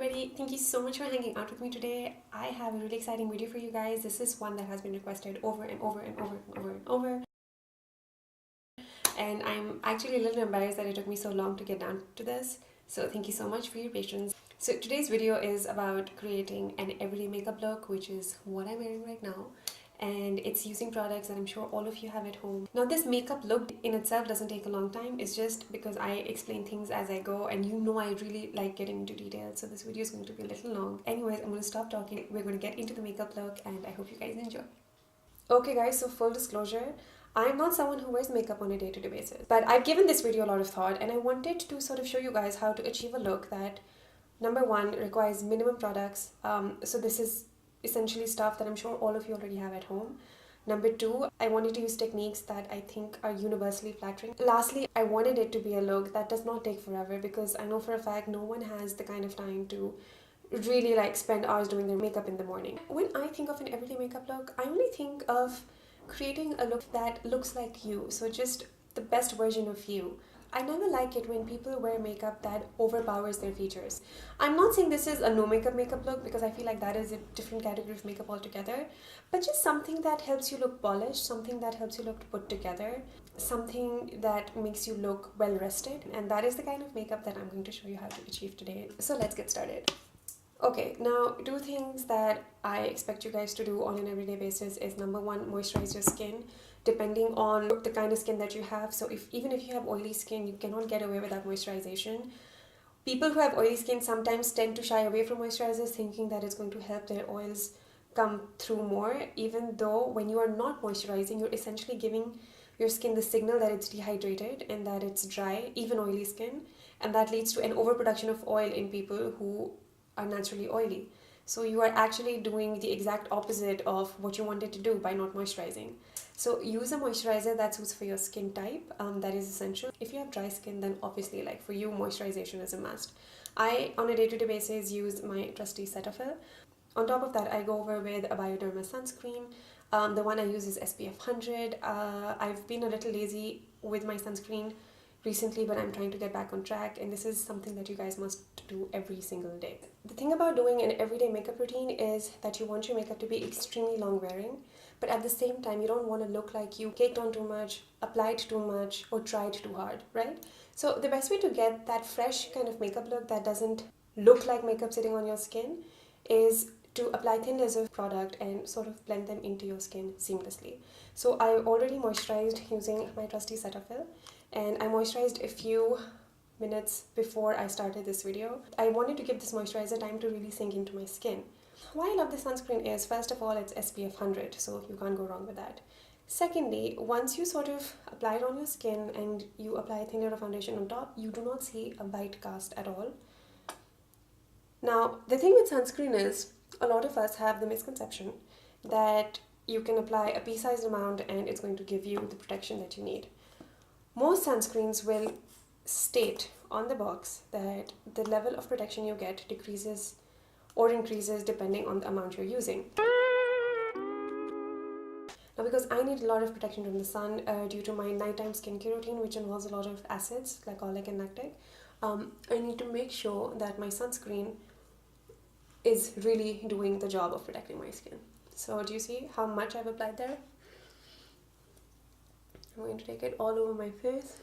everybody, thank you so much for hanging out with me today. I have a really exciting video for you guys. This is one that has been requested over and over and over and over and over. And I'm actually a little embarrassed that it took me so long to get down to this. So thank you so much for your patience. So today's video is about creating an everyday makeup look, which is what I'm wearing right now. And it's using products that I'm sure all of you have at home. Now this makeup look in itself doesn't take a long time. It's just because I explain things as I go, and you know I really like getting into detail, so this video is going to be a little long. Anyways, I'm going to stop talking. We're going to get into the makeup look and I hope you guys enjoy. Okay guys, so full disclosure, I'm not someone who wears makeup on a day-to-day basis, but I've given this video a lot of thought and I wanted to sort of show you guys how to achieve a look that, number one, requires minimum products. So this is essentially stuff that I'm sure all of you already have at home. Number two, I wanted to use techniques that I think are universally flattering. Lastly, I wanted it to be a look that does not take forever, because I know for a fact no one has the kind of time to really spend hours doing their makeup in the morning. When I think of an everyday makeup look, I only think of creating a look that looks like you, so just the best version of you. I never like it when people wear makeup that overpowers their features. I'm not saying this is a no makeup look, because I feel like that is a different category of makeup altogether, but just something that helps you look polished, something that helps you look put together, something that makes you look well rested, and that is the kind of makeup that I'm going to show you how to achieve today. So let's get started. Okay, now two things that I expect you guys to do on an everyday basis is, number one, moisturize your skin depending on the kind of skin that you have. So even if you have oily skin, you cannot get away without moisturization. People who have oily skin sometimes tend to shy away from moisturizers, thinking that it's going to help their oils come through more, even though when you are not moisturizing, you're essentially giving your skin the signal that it's dehydrated and that it's dry, even oily skin, and that leads to an overproduction of oil in people who are naturally oily. So you are actually doing the exact opposite of what you wanted to do by not moisturizing. So use a moisturizer that suits for your skin type. That is essential. If you have dry skin, then obviously for you, moisturization is a must. I, on a day-to-day basis, use my trusty Cetaphil. On top of that, I go over with a Bioderma sunscreen. The one I use is SPF 100. I've been a little lazy with my sunscreen recently, but I'm trying to get back on track, and this is something that you guys must do every single day. The thing about doing an everyday makeup routine is that you want your makeup to be extremely long wearing, but at the same time you don't want to look like you caked on too much, applied too much, or tried too hard, right? So the best way to get that fresh kind of makeup look that doesn't look like makeup sitting on your skin is to apply thin layers of product and sort of blend them into your skin seamlessly. So I already moisturized using my trusty Cetaphil, and I moisturized a few minutes before I started this video. I wanted to give this moisturizer time to really sink into my skin. Why I love this sunscreen is, first of all, it's SPF 100, so you can't go wrong with that. Secondly, once you sort of apply it on your skin and you apply a thin layer of foundation on top, you do not see a white cast at all. Now, the thing with sunscreen is, a lot of us have the misconception that you can apply a pea-sized amount and it's going to give you the protection that you need. Most sunscreens will state on the box that the level of protection you get decreases or increases depending on the amount you're using. Now, because I need a lot of protection from the sun due to my nighttime skincare routine, which involves a lot of acids, glycolic and lactic, I need to make sure that my sunscreen is really doing the job of protecting my skin. So do you see how much I've applied there? I'm going to take it all over my face.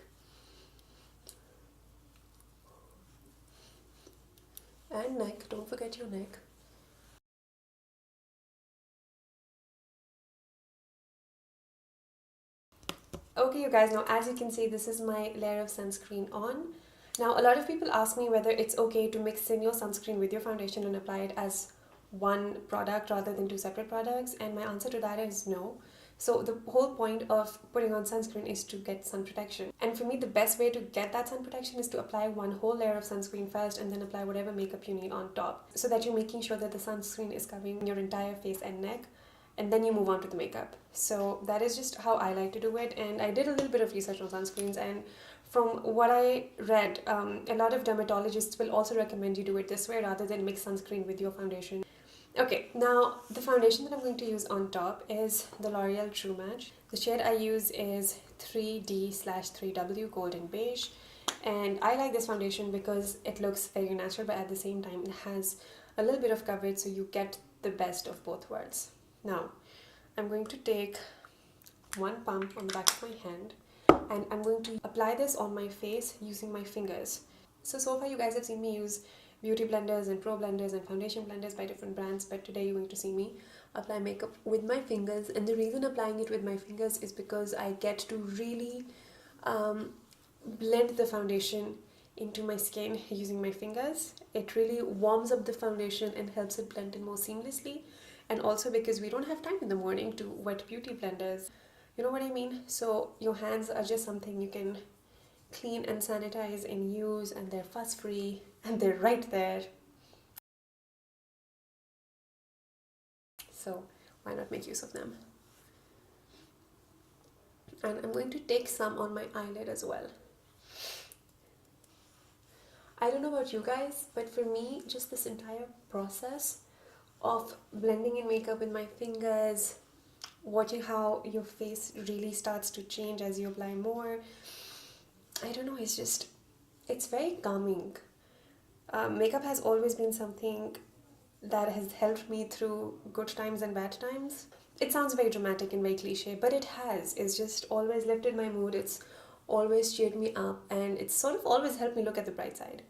And neck, don't forget your neck. Okay you guys, now as you can see, this is my layer of sunscreen on. Now a lot of people ask me whether it's okay to mix in your sunscreen with your foundation and apply it as one product rather than two separate products, and my answer to that is no. So the whole point of putting on sunscreen is to get sun protection. And for me, the best way to get that sun protection is to apply one whole layer of sunscreen first and then apply whatever makeup you need on top, so that you're making sure that the sunscreen is covering your entire face and neck, and then you move on to the makeup. So that is just how I like to do it, and I did a little bit of research on sunscreens, and from what I read, a lot of dermatologists will also recommend you do it this way rather than mix sunscreen with your foundation. Okay, now the foundation that I'm going to use on top is the L'Oreal True Match. The shade I use is 3D/3W Golden Beige, And I like this foundation because it looks very natural, but at the same time it has a little bit of coverage, so you get the best of both worlds. Now I'm going to take one pump on the back of my hand, and I'm going to apply this on my face using my fingers. So far you guys have seen me use beauty blenders and pro blenders and foundation blenders by different brands, but today you're going to see me apply makeup with my fingers. And the reason applying it with my fingers is because I get to really blend the foundation into my skin using my fingers. It really warms up the foundation and helps it blend in more seamlessly. And also because we don't have time in the morning to wet beauty blenders, you know what I mean? So your hands are just something you can clean and sanitize and use, and they're fuss free and they're right there. So why not make use of them? And I'm going to take some on my eyelid as well. I don't know about you guys, but for me, just this entire process of blending in makeup with my fingers, watching how your face really starts to change as you apply more, I don't know, it's very calming. Makeup has always been something that has helped me through good times and bad times. It sounds very dramatic and very cliche, but it has. It's just always lifted my mood, it's always cheered me up, and it's sort of always helped me look at the bright side.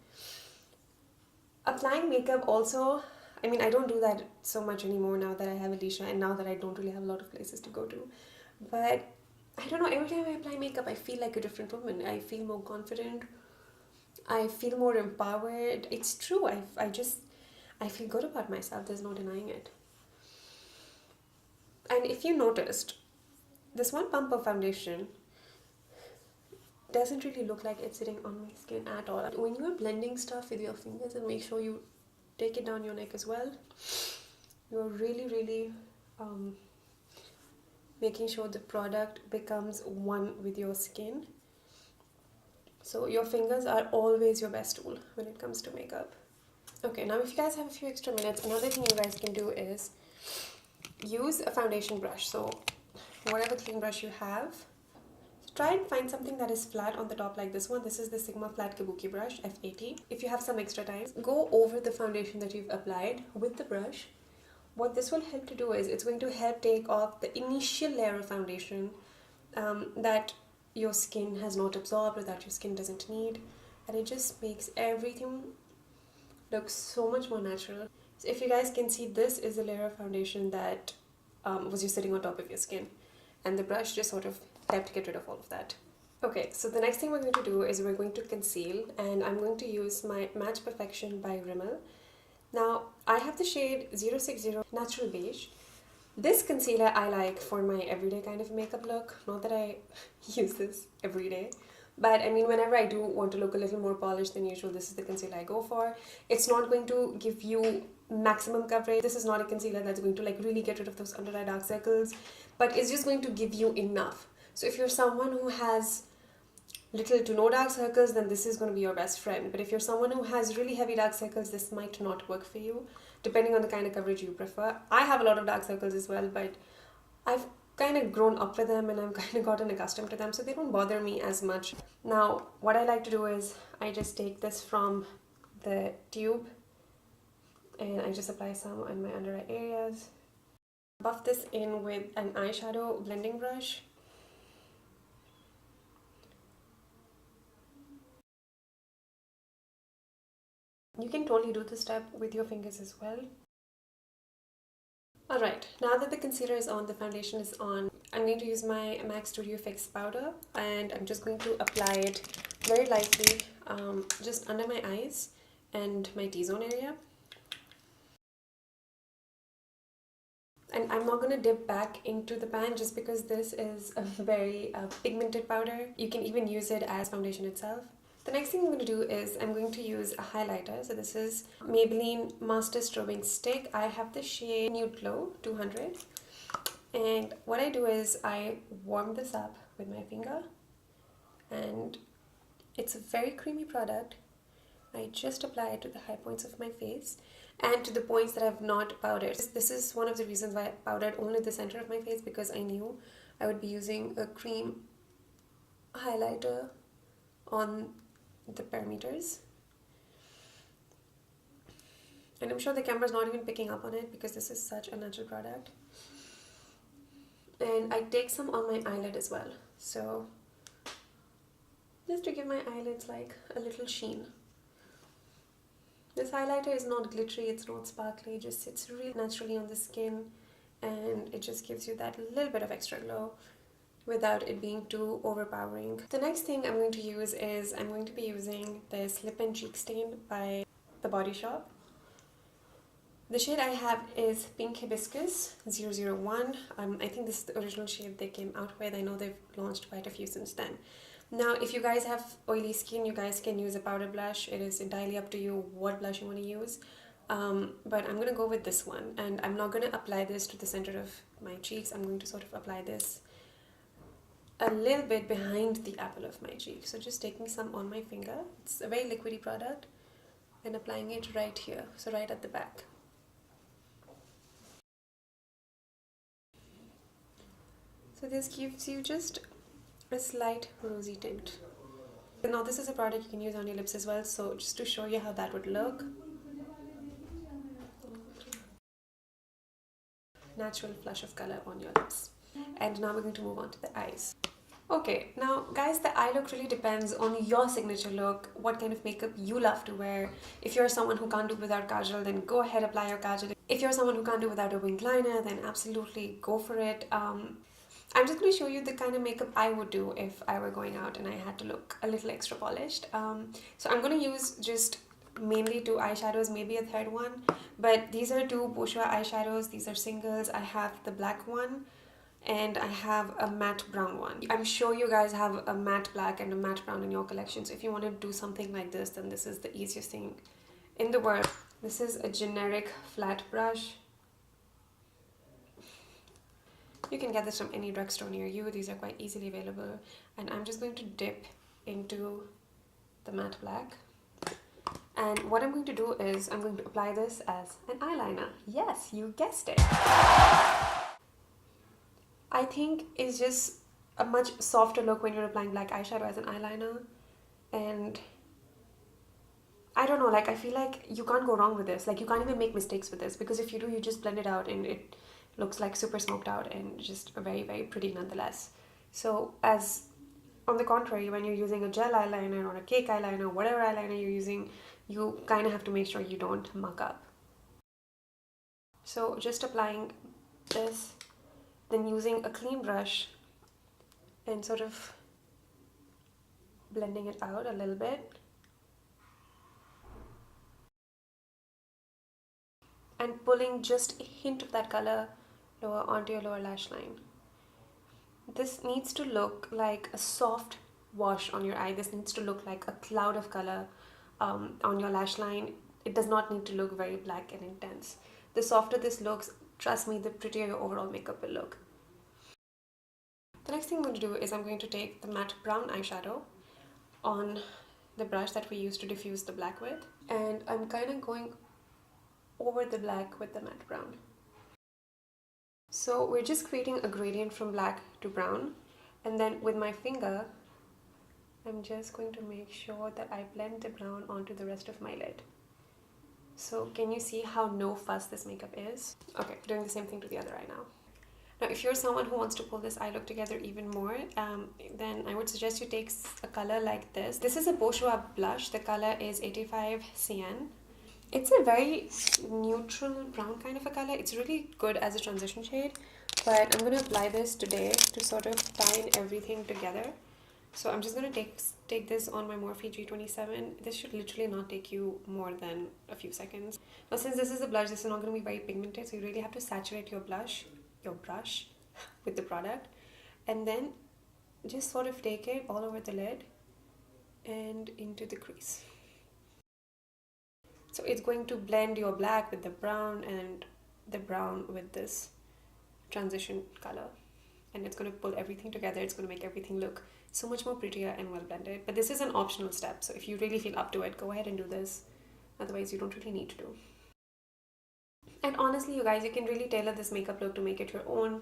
Applying makeup also, I mean, I don't do that so much anymore now that I have Alicia and now that I don't really have a lot of places to go to. But I don't know, every time I apply makeup, I feel like a different woman. I feel more confident. I feel more empowered. It's true. I feel good about myself. There's no denying it. And if you noticed, this one pump of foundation doesn't really look like it's sitting on my skin at all. When you are blending stuff with your fingers, and make sure you take it down your neck as well, you're really making sure the product becomes one with your skin. So your fingers are always your best tool when it comes to makeup. Okay, now if you guys have a few extra minutes, another thing you guys can do is use a foundation brush. So whatever clean brush you have, try and find something that is flat on the top like this one. This is the Sigma Flat Kabuki brush, F80. If you have some extra time, go over the foundation that you've applied with the brush. What this will help to do is it's going to help take off the initial layer of foundation that your skin has not absorbed or that your skin doesn't need, and it just makes everything look so much more natural. So if you guys can see, this is a layer of foundation that was just sitting on top of your skin, and the brush just sort of helped get rid of all of that. Okay, so the next thing we're going to do is we're going to conceal, and I'm going to use my Match Perfection by Rimmel. Now I have the shade 060 Natural Beige. This concealer I like for my everyday kind of makeup look. Not that I use this every day, but I mean, whenever I do want to look a little more polished than usual, this is the concealer I go for. It's not going to give you maximum coverage. This is not a concealer that's going to like really get rid of those under eye dark circles, but it's just going to give you enough. So if you're someone who has little to no dark circles, then this is going to be your best friend. But if you're someone who has really heavy dark circles, this might not work for you, depending on the kind of coverage you prefer. I have a lot of dark circles as well, but I've kind of grown up with them and I've kind of gotten accustomed to them, so they don't bother me as much. Now what I like to do is I just take this from the tube and I just apply some on my under eye areas. Buff this in with an eyeshadow blending brush. You can totally do this step with your fingers as well. Alright, now that the concealer is on, the foundation is on, I'm going to use my MAC Studio Fix powder, and I'm just going to apply it very lightly just under my eyes and my T-zone area. And I'm not going to dip back into the pan just because this is a very pigmented powder. You can even use it as foundation itself. The next thing I'm going to do is I'm going to use a highlighter. So this is Maybelline Master Strobing Stick. I have the shade Nude Glow 200. And what I do is I warm this up with my finger. And it's a very creamy product. I just apply it to the high points of my face and to the points that I've not powdered. This is one of the reasons why I powdered only the center of my face, because I knew I would be using a cream highlighter on the parameters. And I'm sure the camera's not even picking up on it because this is such a natural product. And I take some on my eyelid as well, so just to give my eyelids like a little sheen. This highlighter is not glittery, it's not sparkly, it just sits really naturally on the skin, and it just gives you that little bit of extra glow without it being too overpowering. The next thing I'm going to use is I'm going to be using this Lip and Cheek Stain by The Body Shop. The shade I have is Pink Hibiscus 001. I think this is the original shade they came out with. I know they've launched quite a few since then. Now, if you guys have oily skin, you guys can use a powder blush. It is entirely up to you what blush you want to use. But I'm going to go with this one. And I'm not going to apply this to the center of my cheeks. I'm going to sort of apply this a little bit behind the apple of my cheek. So just taking some on my finger. It's a very liquidy product. And applying it right here. So right at the back. So this gives you just a slight rosy tint. Now this is a product you can use on your lips as well, so just to show you how that would look. Natural flush of color on your lips. And now we're going to move on to the eyes. Okay, now guys, the eye look really depends on your signature look, what kind of makeup you love to wear. If you're someone who can't do without kajal, then go ahead, apply your kajal. If you're someone who can't do without a winged liner, then absolutely go for it. I'm just going to show you the kind of makeup I would do if I were going out and I had to look a little extra polished. So I'm going to use just mainly 2 eyeshadows, maybe a third one. But these are 2 bourjois eyeshadows. These are singles. I have the black one and I have a matte brown one. I'm sure you guys have a matte black and a matte brown in your collection. So if you want to do something like this, then this is the easiest thing in the world. This is a generic flat brush. You can get this from any drugstore near you. These are quite easily available. And I'm just going to dip into the matte black. And what I'm going to do is I'm going to apply this as an eyeliner. Yes, you guessed it. I think it's just a much softer look when you're applying black eyeshadow as an eyeliner. And I don't know, like I feel like you can't go wrong with this. Like you can't even make mistakes with this, because if you do, you just blend it out and it looks like super smoked out and just very, very pretty nonetheless. So as on the contrary, when you're using a gel eyeliner or a cake eyeliner, whatever eyeliner you're using, you kind of have to make sure you don't muck up. So just applying this, then using a clean brush and sort of blending it out a little bit. And pulling just a hint of that color lower onto your lower lash line. This needs to look like a soft wash on your eye. This needs to look like a cloud of color on your lash line. It does not need to look very black and intense. The softer this looks, trust me, the prettier your overall makeup will look. The next thing I'm going to do is I'm going to take the matte brown eyeshadow on the brush that we used to diffuse the black with, and I'm kind of going over the black with the matte brown. So we're just creating a gradient from black to brown, and then with my finger I'm just going to make sure that I blend the brown onto the rest of my lid. So can you see how no fuss this makeup is? Okay, doing the same thing to the other eye now. Now if you're someone who wants to pull this eye look together even more, then I would suggest you take a color like this. This is a bourjois blush. The color is 85 Sienne. It's a very neutral brown kind of a color. It's really good as a transition shade, but I'm going to apply this today to sort of tie in everything together. So I'm just going to take this on my Morphe G27. This should literally not take you more than a few seconds. Now since this is a blush, this is not going to be very pigmented, so you really have to saturate your brush with the product, and then just sort of take it all over the lid and into the crease. So it's going to blend your black with the brown and the brown with this transition color, and it's going to pull everything together. It's going to make everything look so much more prettier and well blended. But this is an optional step, so if you really feel up to it, go ahead and do this. Otherwise you don't really need to. And honestly, you guys, you can really tailor this makeup look to make it your own.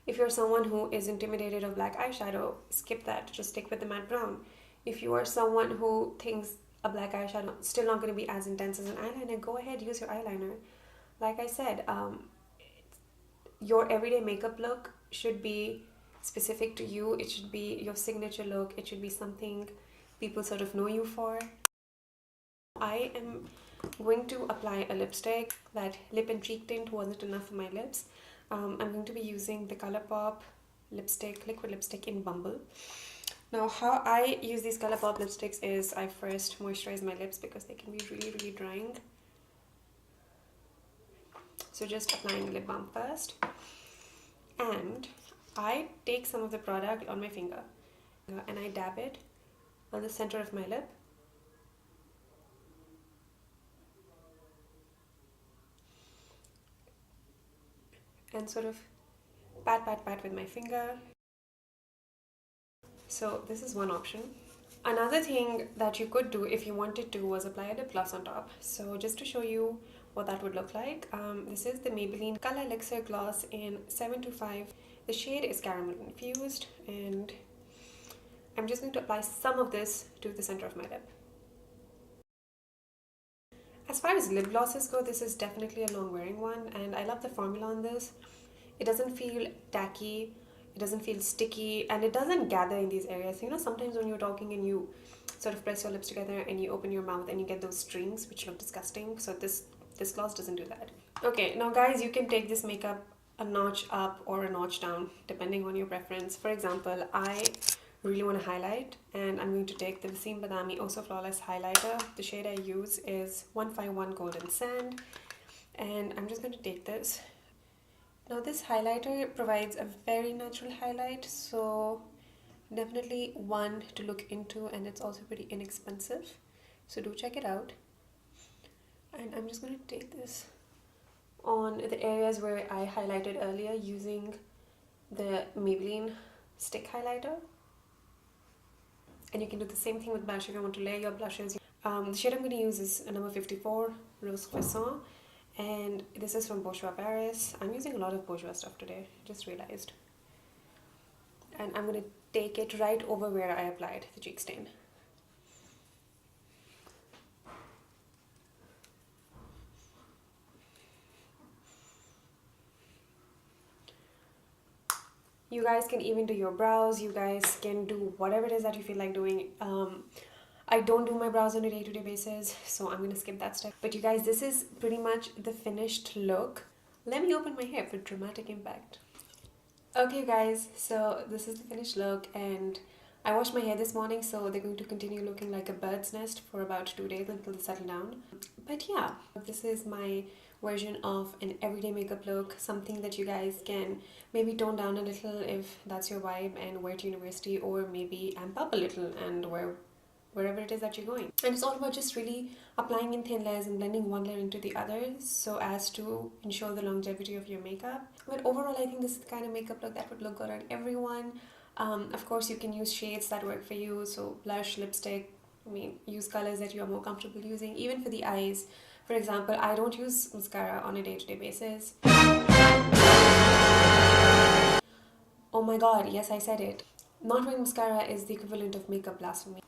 If you're someone who is intimidated of black eyeshadow, skip that. Just stick with the matte brown. If you are someone who thinks a black eyeshadow is still not going to be as intense as an eyeliner, go ahead, use your eyeliner. Like I said, your everyday makeup look should be specific to you. It should be your signature look. It should be something people sort of know you for. I am going to apply a lipstick. That lip and cheek tint wasn't enough for my lips. I'm going to be using the ColourPop lipstick, liquid lipstick in Bumble. Now, how I use these ColourPop lipsticks is I first moisturize my lips because they can be really, really drying. So just applying the lip balm first. And I take some of the product on my finger and I dab it on the center of my lip. And sort of pat with my finger. So this is one option. Another thing that you could do if you wanted to was apply a lip gloss on top. So just to show you what that would look like, this is the Maybelline Color Elixir Gloss in 725. The shade is Caramel Infused, and I'm just going to apply some of this to the center of my lip. As far as lip glosses go, this is definitely a long wearing one, and I love the formula on this. It doesn't feel tacky, it doesn't feel sticky, and it doesn't gather in these areas. You know, sometimes when you're talking and you sort of press your lips together and you open your mouth and you get those strings which look disgusting. So this gloss doesn't do that. Okay, now guys, you can take this makeup a notch up or a notch down depending on your preference. For example, I really want to highlight, and I'm going to take the Vaseem Badami Oh So Flawless highlighter. The shade I use is 151 Golden Sand, and I'm just going to take this. Now this highlighter provides a very natural highlight, so definitely one to look into, and it's also pretty inexpensive, so do check it out. And I'm just going to take this on the areas where I highlighted earlier using the Maybelline stick highlighter. And you can do the same thing with blush if you want to layer your blushes. The shade I'm going to use is number 54, Rose Frisson, and this is from Bourjois Paris. I'm using a lot of Bourjois stuff today, just realized. And I'm going to take it right over where I applied the cheek stain. You guys can even do your brows. You guys can do whatever it is that you feel like doing. I don't do my brows on a day-to-day basis, so I'm gonna skip that step. But you guys, this is pretty much the finished look. Let me open my hair for dramatic impact. Okay guys, so this is the finished look, and I washed my hair this morning, so they're going to continue looking like a bird's nest for about 2 days until they settle down. But yeah, this is my version of an everyday makeup look, something that you guys can maybe tone down a little if that's your vibe and wear to university, or maybe amp up a little and wear wherever it is that you're going. And it's all about just really applying in thin layers and blending one layer into the other so as to ensure the longevity of your makeup. But overall, I think this is the kind of makeup look that would look good on everyone. Of course, you can use shades that work for you, so blush, lipstick, I mean, use colors that you are more comfortable using. Even for the eyes, for example, I don't use mascara on a day-to-day basis. Oh my god, yes, I said it. Not wearing mascara is the equivalent of makeup blasphemy.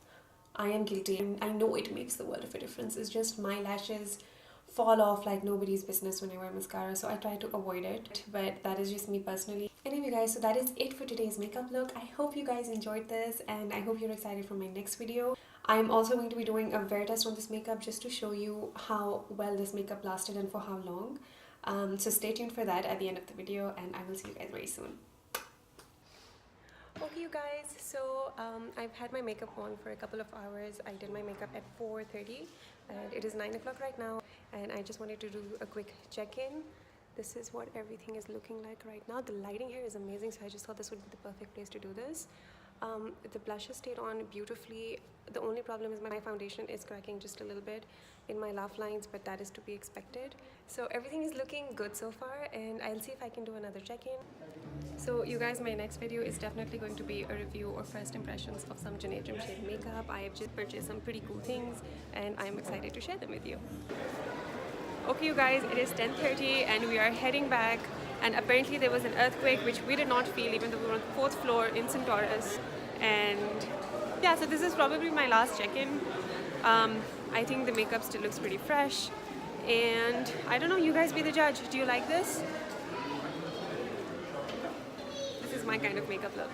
I am guilty, and I know it makes the world of a difference. It's just my lashes fall off like nobody's business when I wear mascara, so I try to avoid it, but that is just me personally. Anyway guys, so that is it for today's makeup look. I hope you guys enjoyed this, and I hope you're excited for my next video. I am also going to be doing a wear test on this makeup just to show you how well this makeup lasted and for how long. So stay tuned for that at the end of the video, and I will see you guys very soon. Okay you guys, so I've had my makeup on for a couple of hours. I did my makeup at 4:30 and it is 9 o'clock right now, and I just wanted to do a quick check-in. This is what everything is looking like right now. The lighting here is amazing, so I just thought this would be the perfect place to do this. The blushes stayed on beautifully. The only problem is my foundation is cracking just a little bit in my laugh lines, but that is to be expected. So everything is looking good so far, and I'll see if I can do another check-in. So you guys, my next video is definitely going to be a review or first impressions of some Janae Jim shade makeup. I have just purchased some pretty cool things, and I'm excited to share them with you. Okay you guys, it is 10:30 and we are heading back, and apparently there was an earthquake which we did not feel even though we were on the 4th floor in St. Taurus, and Yeah, so this is probably my last check-in. I think the makeup still looks pretty fresh, and I don't know, you guys be the judge. Do you like this? This is my kind of makeup look.